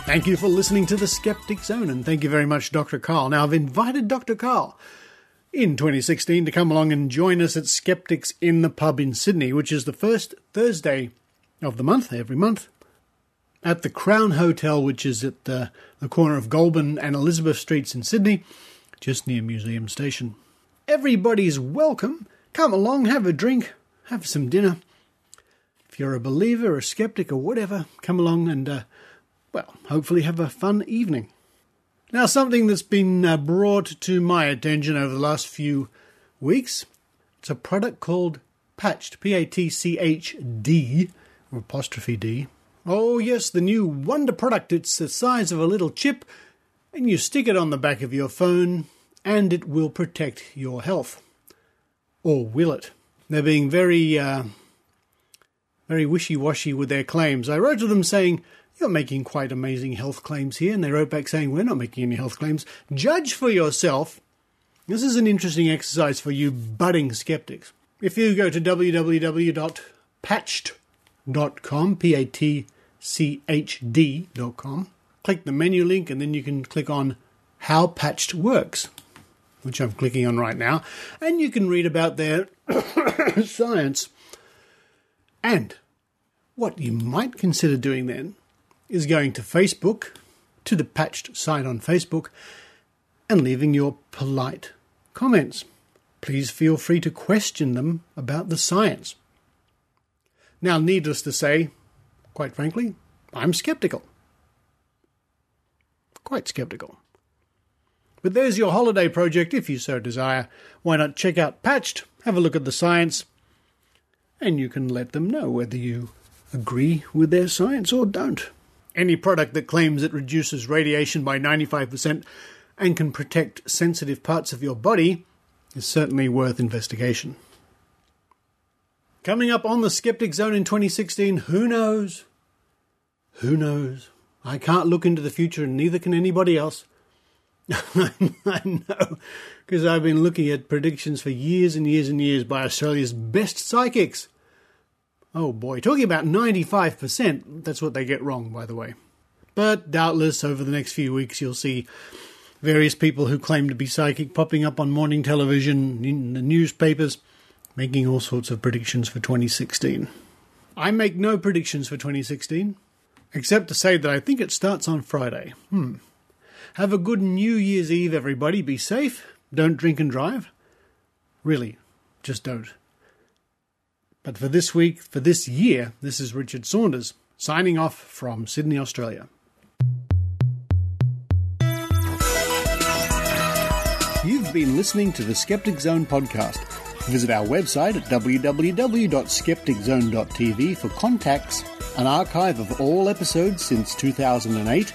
Thank you for listening to the Skeptic Zone, and thank you very much, Dr. Karl. Now, I've invited Dr. Karl in 2016 to come along and join us at Skeptics in the Pub in Sydney, which is the first Thursday of the month, every month, at the Crown Hotel, which is at the corner of Goulburn and Elizabeth Streets in Sydney, just near Museum Station. Everybody's welcome. Come along, have a drink, have some dinner. If you're a believer, a skeptic, or whatever, come along and hopefully have a fun evening. Now, something that's been brought to my attention over the last few weeks, it's a product called Patched, P-A-T-C-H-D, or apostrophe D. Oh, yes, the new wonder product. It's the size of a little chip, and you stick it on the back of your phone, and it will protect your health. Or will it? They're being very wishy-washy with their claims. I wrote to them saying, you're making quite amazing health claims here. And they wrote back saying, we're not making any health claims. Judge for yourself. This is an interesting exercise for you budding skeptics. If you go to www.patched.com, Patchd.com, click the menu link, and then you can click on How Patched Works, which I'm clicking on right now. And you can read about their science. And what you might consider doing then is going to Facebook, to the Patched site on Facebook, and leaving your polite comments. Please feel free to question them about the science. Now, needless to say, quite frankly, I'm skeptical. Quite skeptical. But there's your holiday project, if you so desire. Why not check out Patched, have a look at the science, and you can let them know whether you agree with their science or don't. Any product that claims it reduces radiation by 95% and can protect sensitive parts of your body is certainly worth investigation. Coming up on the Skeptic Zone in 2016, who knows? Who knows? I can't look into the future, and neither can anybody else. I know, because I've been looking at predictions for years and years and years by Australia's best psychics. Oh boy, talking about 95%, that's what they get wrong, by the way. But doubtless, over the next few weeks, you'll see various people who claim to be psychic popping up on morning television, in the newspapers, making all sorts of predictions for 2016. I make no predictions for 2016. Except to say that I think it starts on Friday. Have a good New Year's Eve, everybody. Be safe. Don't drink and drive. Really, just don't. But for this week, for this year, this is Richard Saunders, signing off from Sydney, Australia. You've been listening to the Skeptic Zone podcast. Visit our website at www.skepticzone.tv for contacts, an archive of all episodes since 2008,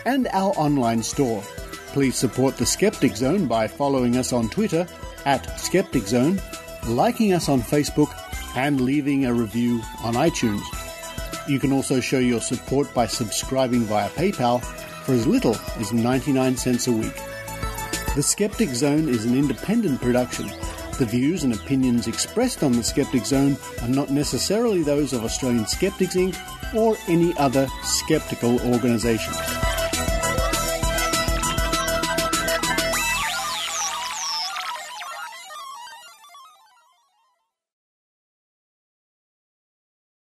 and our online store. Please support the Skeptic Zone by following us on Twitter @SkepticZone, liking us on Facebook, and leaving a review on iTunes. You can also show your support by subscribing via PayPal for as little as 99 cents a week. The Skeptic Zone is an independent production. The views and opinions expressed on the Skeptic Zone are not necessarily those of Australian Skeptics Inc. or any other skeptical organisation.